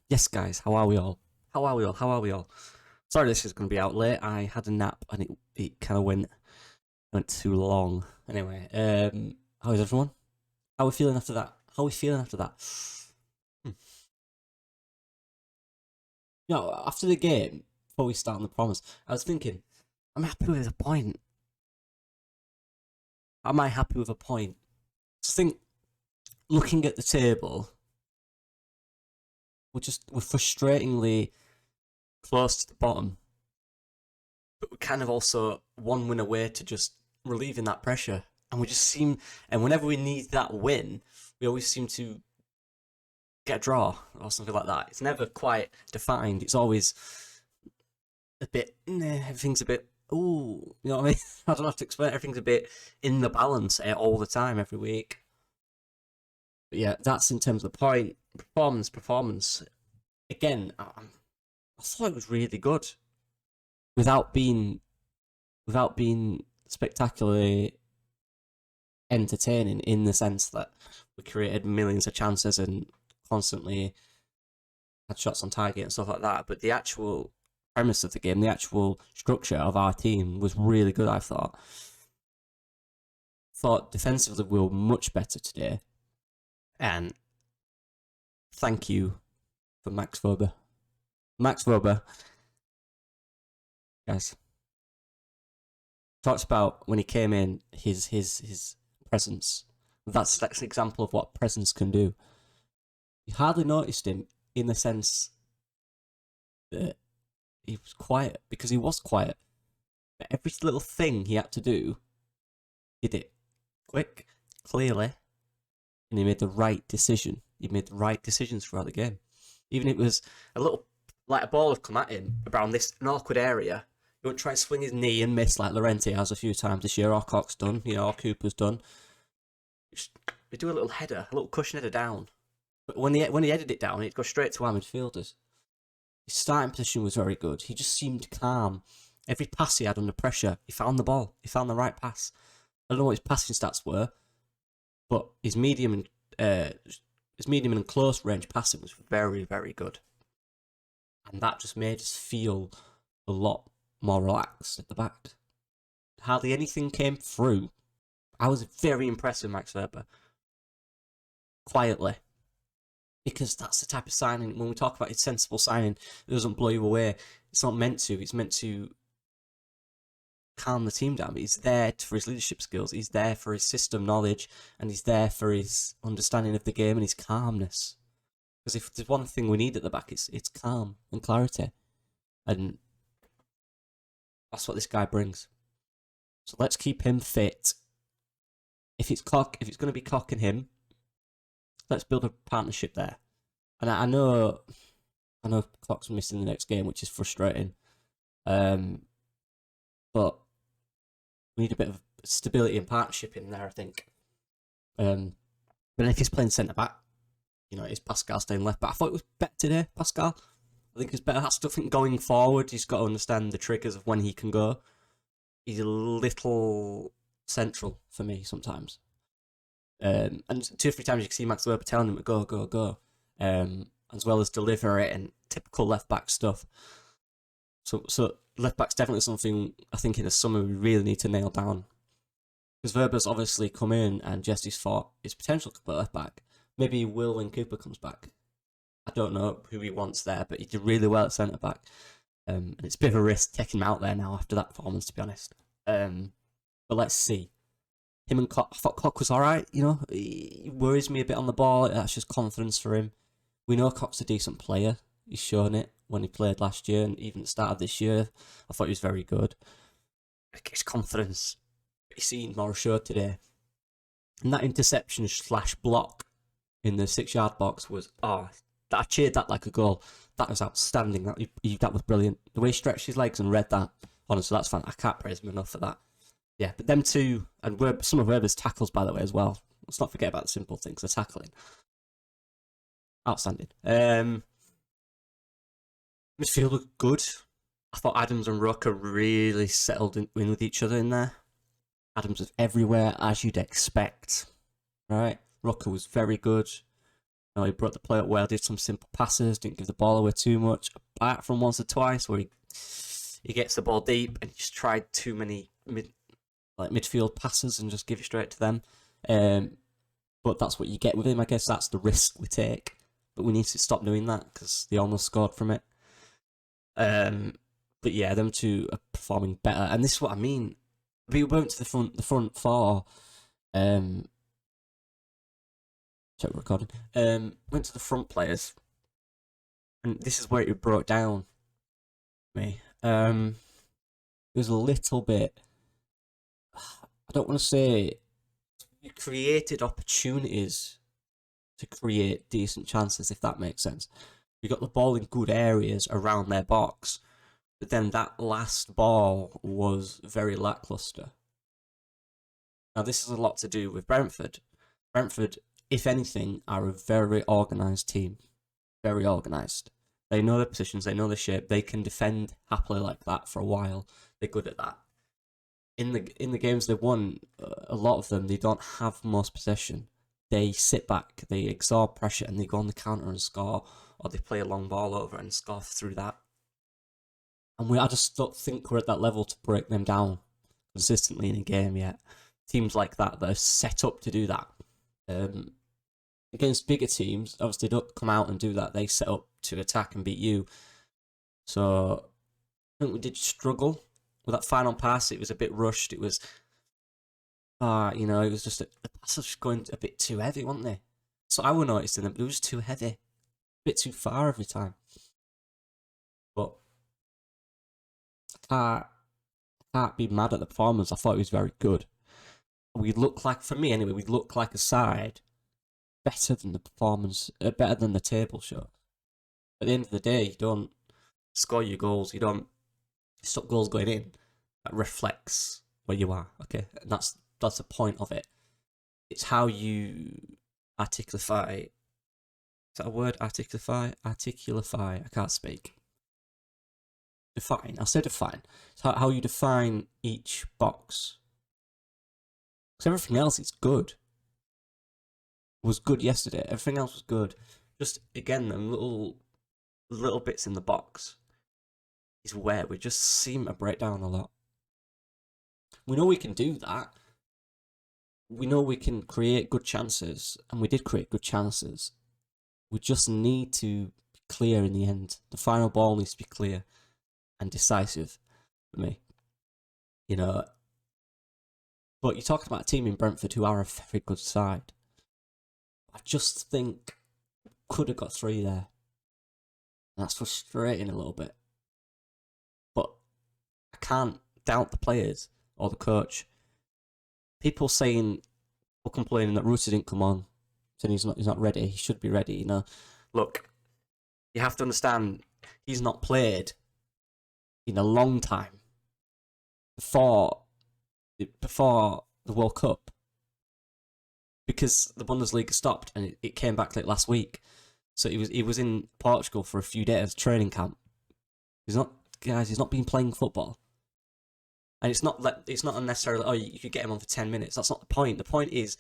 Yes, guys, how are we all? How are we all? How are we all? Sorry, this is going to be out late. I had a nap and it kind of went too long. Anyway, how is everyone? How are we feeling after that? How are we feeling after that? Hmm. After the game, before we start on the promise, I was thinking, I'm happy with a point. Am I happy with a point? I think looking at the table, we're frustratingly close to the bottom, but we're kind of also one win away to just relieving that pressure. And we just seem, and whenever we need that win, we always seem to get a draw or something like that. It's never quite defined. It's always a bit, everything's a bit, ooh, you know what I mean? I don't have to explain. Everything's a bit in the balance all the time, every week. But yeah, that's in terms of the point. Performance. Again, I thought it was really good without being spectacularly entertaining in the sense that we created millions of chances and constantly had shots on target and stuff like that. But the actual premise of the game, the actual structure of our team was really good, I thought. Thought defensively we were much better today. And thank you for Max Weber. Max Weber, guys, talks about when he came in, his presence. That's an example of what presence can do. You hardly noticed him in the sense that he was quiet, because he was quiet. But every little thing he had to do, he did it quick, clearly, and he made the right decision. He made the right decisions throughout the game. Even if it was a little, like a ball had come at him around an awkward area, he wouldn't try and swing his knee and miss like Llorente has a few times this year, or Cock's done, or Cooper's done. They do a little header, a little cushion header down. But when he headed it down, he'd go straight to our midfielders. His starting position was very good. He just seemed calm. Every pass he had under pressure, he found the ball. He found the right pass. I don't know what his passing stats were, but his medium and close range passing was very, very good, and that just made us feel a lot more relaxed at the back. Hardly anything came through. I was very impressed with Max Weber. Quietly, because that's the type of signing, when we talk about it's sensible signing, it doesn't blow you away. It's not meant to. It's meant to calm the team down. But he's there for his leadership skills. He's there for his system knowledge, and he's there for his understanding of the game and his calmness. Because if there's one thing we need at the back, it's calm and clarity, and that's what this guy brings. So let's keep him fit. If it's going to be Cock and him, let's build a partnership there. And I know Cock's missing the next game, which is frustrating. But we need a bit of stability and partnership in there, I think. But if he's playing centre back, is Pascal staying left back? I thought it was better today, Pascal. I think it's better. I still think going forward, he's got to understand the triggers of when he can go. He's a little central for me sometimes. And 2 or 3 times you can see Max Weber telling him to go, go, go. As well as deliver it and typical left back stuff. So left back's definitely something I think in the summer we really need to nail down. Because Weber's obviously come in and Jesse's thought his potential to play left back. Maybe he will when Cooper comes back. I don't know who he wants there, but he did really well at centre back. And it's a bit of a risk taking him out there now after that performance, to be honest. But let's see. Him and Cock, I thought Cock was alright, He worries me a bit on the ball. That's just confidence for him. We know Cock's a decent player. He's shown it when he played last year and even at the start of this year. I thought he was very good. His confidence, he seemed more assured today. And that interception / block in the 6-yard box was, I cheered that like a goal. That was outstanding. That was brilliant. The way he stretched his legs and read that, honestly, that's fun. I can't praise him enough for that. Yeah, but them two, and some of Weber's tackles, by the way, as well. Let's not forget about the simple things, the tackling. Outstanding. Midfield looked good. I thought Adams and Roca really settled in with each other in there. Adams was everywhere, as you'd expect. Right? Roca was very good. You know, he brought the play up well, did some simple passes, didn't give the ball away too much. Apart from once or twice where he gets the ball deep and just tried too many midfield passes and just give it straight to them. But that's what you get with him. I guess that's the risk we take. But we need to stop doing that because they almost scored from it. But yeah, them two are performing better, and this is what I mean. We went to the front four. Check recording. Went to the front players, and this is where it broke down me. It was a little bit. I don't want to say we created opportunities to create decent chances, if that makes sense. We got the ball in good areas around their box, but then that last ball was very lackluster. Now, this has a lot to do with Brentford. Brentford, if anything, are a very organised team. Very organised. They know their positions, they know their shape, they can defend happily like that for a while. They're good at that. In the games they've won, a lot of them, they don't have most possession. They sit back, they absorb pressure, and they go on the counter and score, or they play a long ball over and score through that. And I just don't think we're at that level to break them down consistently in a game yet. Teams like that are set up to do that. Against bigger teams, obviously they don't come out and do that. They set up to attack and beat you. So I think we did struggle with that final pass. It was a bit rushed. It was, it was just the pass was going a bit too heavy, weren't they? So I was noticing them, but it was too heavy, a bit too far every time. But I can't be mad at the performance. I thought it was very good. We look like, for me anyway, we look like a side better than the performance, better than the table show. At the end of the day, you don't score your goals, you don't stop goals going in. That reflects where you are, okay? And that's the point of it. It's how you articulify. Is that a word? Articulify? I can't speak. Define. I'll say define. It's how you define each box. Because everything else is good. Was good yesterday. Everything else was good. Just, again, them little bits in the box is where we just seem to break down a lot. We know we can do that. We know we can create good chances, and we did create good chances. We just need to be clear in the end. The final ball needs to be clear and decisive for me. You know, but you're talking about a team in Brentford who are a very good side. I just think could have got 3 there. And that's frustrating a little bit. But I can't doubt the players or the coach. People saying, or complaining that Ruta didn't come on, saying he's not ready, he should be ready, you know. Look, you have to understand, he's not played in a long time before the World Cup, because the Bundesliga stopped and it came back like last week. So he was in Portugal for a few days training camp. He's not been playing football, and it's not unnecessarily you could get him on for 10 minutes. That's not the point. The point is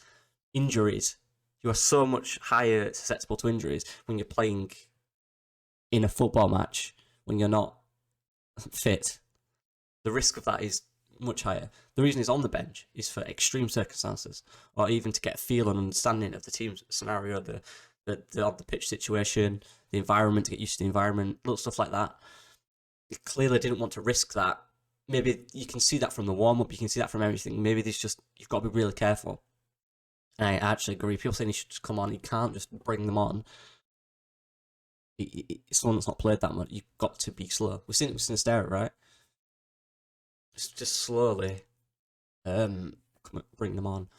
injuries. You are so much higher susceptible to injuries when you're playing in a football match when you're not fit. The risk of that is much higher. The reason he's on the bench is for extreme circumstances, or even to get a feel and understanding of the team's scenario, the on the pitch situation, the environment, to get used to the environment, little stuff like that. He clearly didn't want to risk that. Maybe you can see that from the warm-up, you can see that from everything. Maybe you've got to be really careful. And I actually agree. People saying he should just come on, you can't just bring them on. Someone that's not played that much, you've got to be slow. We've seen it with Sinisterra, right? Just slowly bring them on.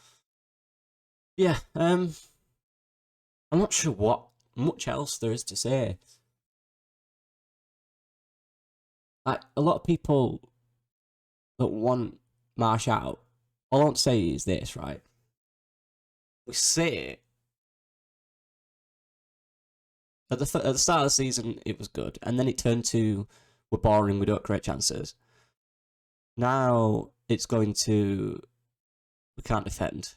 Yeah, I'm not sure what much else there is to say. Like, a lot of people that want Marsh out, all I want to say is this, right? We say it. At the start of the season, it was good, and then it turned to, we're boring, we don't create chances. Now it's going to, we can't defend.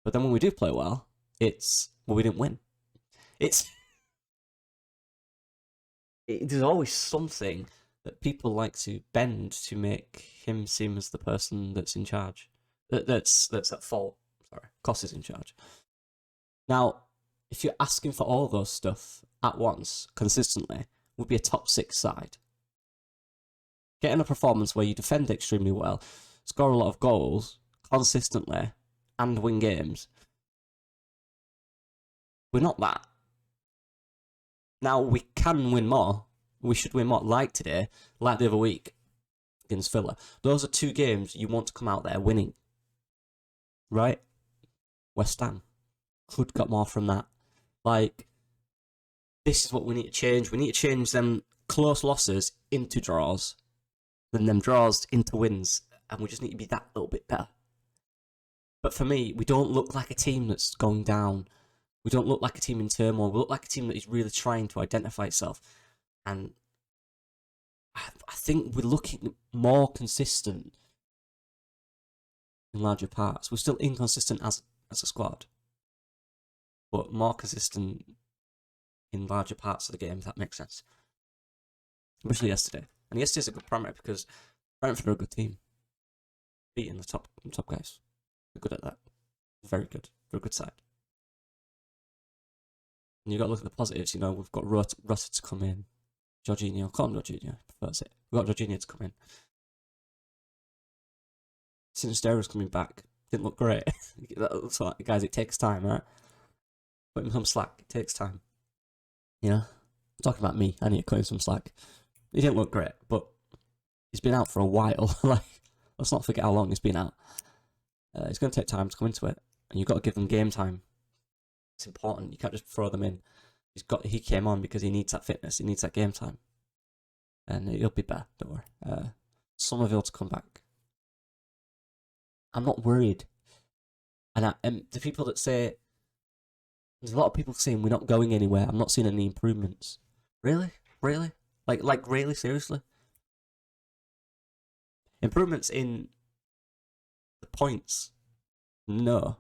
But then when we do play well, we didn't win. There's always something that people like to bend to make him seem as the person that's in charge. That's at fault. Sorry, Koss is in charge. Now, if you're asking for all those stuff at once, consistently, would be a top 6 side. Getting a performance where you defend extremely well, score a lot of goals consistently, and win games. We're not that. Now, we can win more. We should win more, like today, like the other week against Villa. Those are 2 games you want to come out there winning. Right? West Ham could got more from that. Like, this is what we need to change. We need to change them close losses into draws, then them draws into wins, and we just need to be that little bit better. But for me, we don't look like a team that's going down. We don't look like a team in turmoil. We look like a team that is really trying to identify itself. And I think we're looking more consistent in larger parts. We're still inconsistent as a squad, but more consistent in larger parts of the game, if that makes sense. Especially yesterday. And yesterday's a good parameter because Brentford are a good team. Beating the top guys. They're good at that. Very good. They're a good side. And you've got to look at the positives, you know, we've got Rutter to come in. Jorginho, call him Jorginho, prefers it. We've got Jorginho to come in. Sinisterra's coming back. Didn't look great. That's what, guys, it takes time, right? Put him some slack. It takes time. You know? I'm talking about me. I need to cut him some slack. He didn't look great, but he's been out for a while. Like, let's not forget how long he's been out. It's going to take time to come into it, and you've got to give them game time. It's important. You can't just throw them in. He came on because he needs that fitness. He needs that game time, and he'll be better. Don't worry. Somerville to come back. I'm not worried. And the people that say there's a lot of people saying we're not going anywhere. I'm not seeing any improvements. Really? Like really? Seriously? Improvements in the points? No.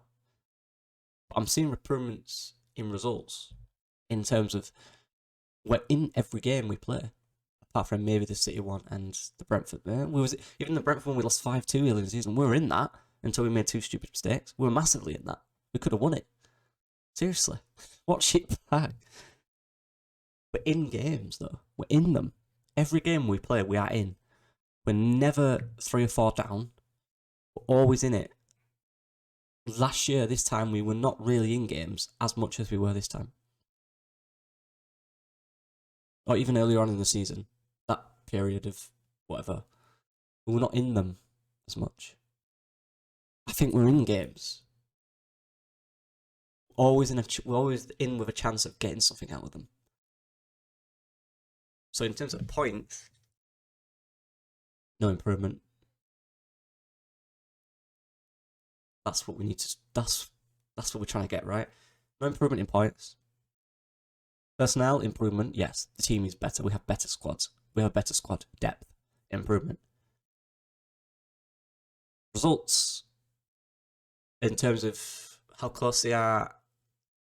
I'm seeing improvements in results. In terms of, we're in every game we play. Apart from maybe the City one and the Brentford. Even the Brentford one, we lost 5-2 earlier in the season. We were in that until we made 2 stupid mistakes. We were massively in that. We could have won it. Seriously. What shit bag. We're in games, though. We're in them. Every game we play, we are in. We're never 3 or 4 down. We're always in it. Last year, this time, we were not really in games as much as we were this time. Or even earlier on in the season. That period of whatever. We were not in them as much. I think we're in games. We're always in with a chance of getting something out of them. So in terms of points, no improvement. That's what we need to. That's what we're trying to get, right? No improvement in points. Personnel improvement, yes. The team is better. We have better squads. We have better squad depth. Improvement. Results, in terms of how close they are,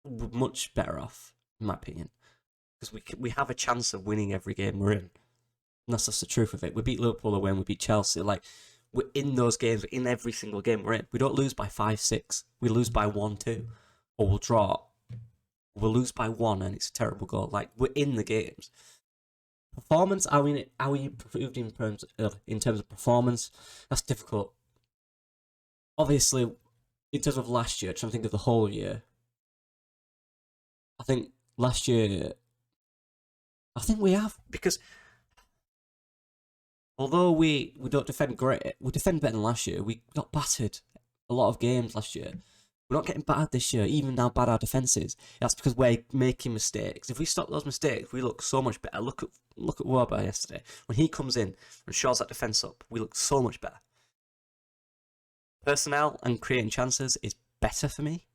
we're much better off, in my opinion. Because we have a chance of winning every game we're in. And that's just the truth of it. We beat Liverpool away and we beat Chelsea. Like, we're in those games, we're in every single game we're in. We don't lose by 5-6. We lose by 1-2. Or we'll draw. We'll lose by 1 and it's a terrible goal. Like, we're in the games. Performance, are we improved in terms of performance? That's difficult. Obviously, in terms of last year, trying to think of the whole year, I think last year, I think we have, because although we don't defend great, we defend better than last year. We got battered a lot of games last year. We're not getting battered this year, even how bad our defence is. That's because we're making mistakes. If we stop those mistakes, we look so much better. Look at Warber yesterday. When he comes in and shores that defence up, we look so much better. Personnel and creating chances is better for me.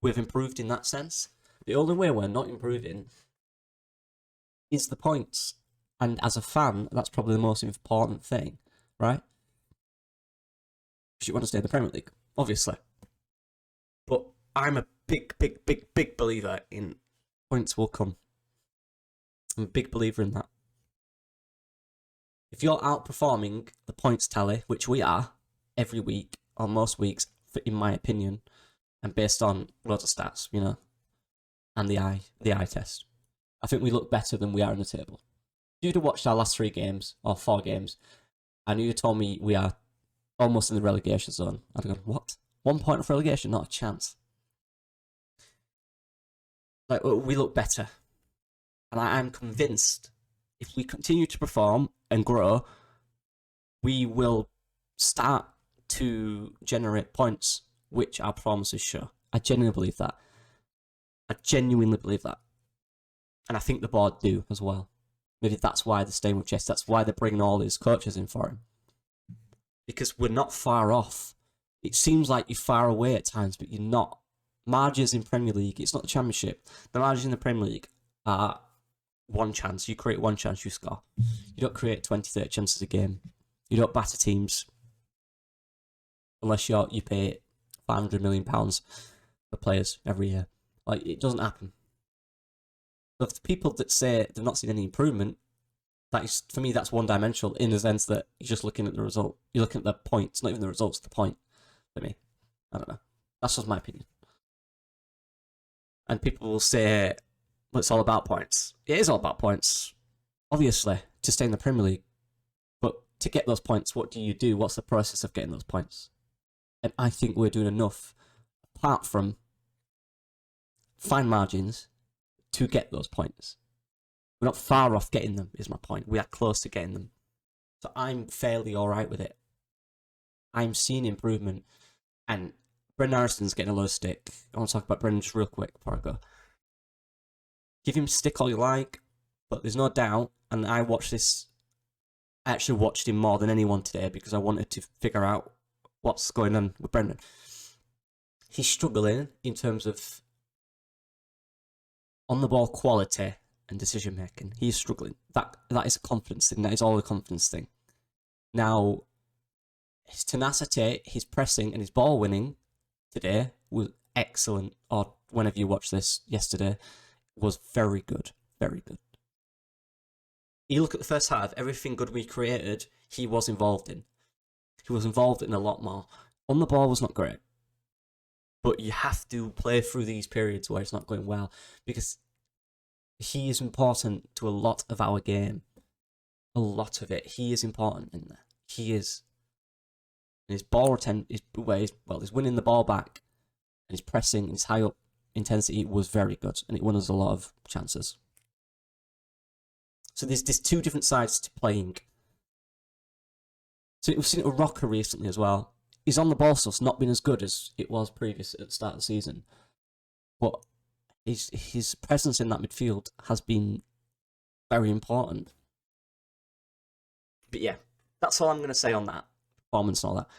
We've improved in that sense. The only way we're not improving is the points. And as a fan, that's probably the most important thing, right? Because you want to stay in the Premier League, obviously. But I'm a big believer in Points will come. I'm a big believer in that. If you're outperforming the points tally, which we are every week or most weeks, in my opinion, and based on loads of stats, you know, and the eye test, I think we look better than we are in the table. If you'd have watched our last 3 games or 4 games, and you told me we are almost in the relegation zone, I'd have gone, what? 1 point of relegation? Not a chance. Like, we look better. And I'm convinced if we continue to perform and grow, we will start to generate points, which our performances show. I genuinely believe that. And I think the board do as well. Maybe that's why they're staying with Jess. That's why they're bringing all these coaches in for him. Because we're not far off. It seems like you're far away at times, but you're not. Margins in Premier League, it's not the Championship. The margins in the Premier League are 1 chance. You create 1 chance, you score. You don't create 20, 30 chances a game. You don't batter teams unless you pay £500 million for players every year. Like, it doesn't happen. But the people that say they've not seen any improvement, that is, for me, that's one-dimensional in the sense that you're just looking at the result. You're looking at the points, not even the results, the point. For me, I don't know. That's just my opinion. And people will say, well, it's all about points. It is all about points, obviously, to stay in the Premier League. But to get those points, what do you do? What's the process of getting those points? And I think we're doing enough, apart from fine margins, to get those points. We're not far off getting them, is my point. We are close to getting them. So I'm fairly alright with it. I'm seeing improvement. And Brendan Harrison's getting a low stick. I want to talk about Brendan just real quick before I go. Give him stick all you like, but there's no doubt, and I watched this, I actually watched him more than anyone today because I wanted to figure out what's going on with Brendan. He's struggling in terms of on-the-ball quality and decision-making. He's struggling. That is a confidence thing. That is all a confidence thing. Now, his tenacity, his pressing, and his ball winning today was excellent. Or whenever you watch this yesterday, was very good. Very good. You look at the first half, everything good we created, he was involved in. He was involved in a lot more. On the ball was not great. But you have to play through these periods where it's not going well, because he is important to a lot of our game. A lot of it. He is important in there. He is. And his ball he's winning the ball back, and his pressing, and his high up intensity was very good, and it won us a lot of chances. So there's 2 different sides to playing. So we've seen it with Rocker recently as well. His on the ball stuff's not been as good as it was previous at the start of the season, but his presence in that midfield has been very important. But yeah, that's all I'm going to say on that performance and all that.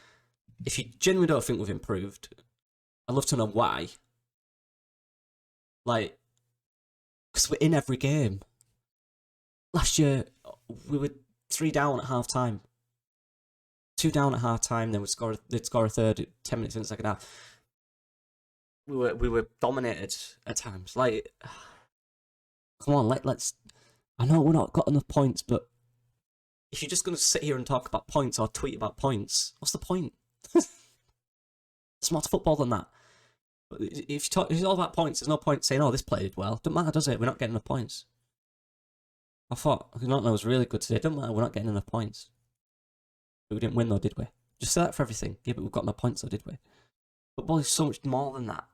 If you genuinely don't think we've improved, I'd love to know why. Like, because we're in every game. Last year, we were 3 down at half time. 2 down at half time, then they'd score a third 10 minutes in the second half. We were dominated at times. Like, come on, let's. I know we're not got enough points, but if you're just going to sit here and talk about points or tweet about points, what's the point? It's more to football than that. But if it's all about points, there's no point saying, "Oh, this player did well." Doesn't matter, does it? We're not getting enough points. I thought Ronaldo was really good today. Doesn't matter, we're not getting enough points. But we didn't win though, did we? Just say that for everything. Yeah, but we've got no points though, did we? Football is so much more than that.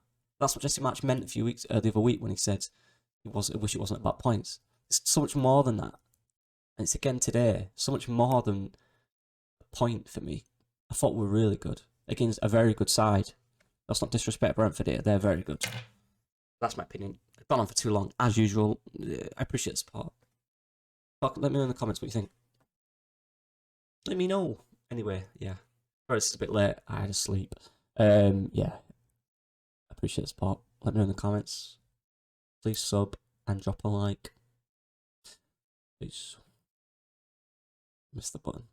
That's what Jesse March meant a few weeks the other week when he said I wish it wasn't about points. It's so much more than that. And it's again today, so much more than a point for me. I thought we were really good against a very good side. That's not disrespect Brentford here. They're very good. That's my opinion. I've gone on for too long, as usual. I appreciate the support. Let me know in the comments what you think. Let me know. Anyway, yeah. Sorry, it's a bit late. I had to sleep. Yeah. I appreciate the support. Let me know in the comments. Please sub and drop a like. Please. Missed the button.